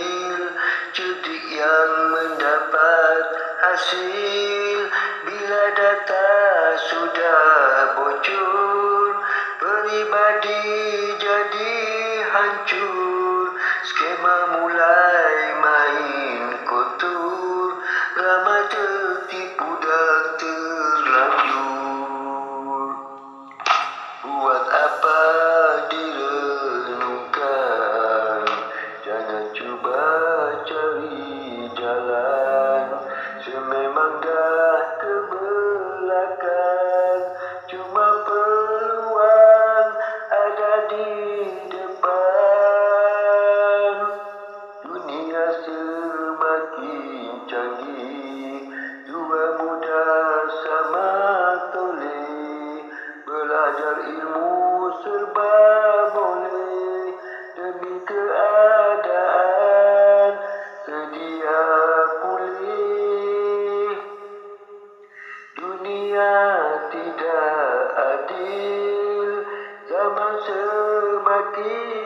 adil, cerdik yang mendapat hasil. Bila data sudah bocor, peribadi jadi hancur. Skema mulai main kotor, ramai tertipu dan terlanjur. Buat apa direnungkan, jangan cuba cari jalan. Sememang dah ke belakang, cuma peluang ada di depan. Dunia semakin canggih, dua muda sama toleh. Belajar ilmu serba boleh, demi keadaan sedia pulih. Dunia tidak adil, zaman semakin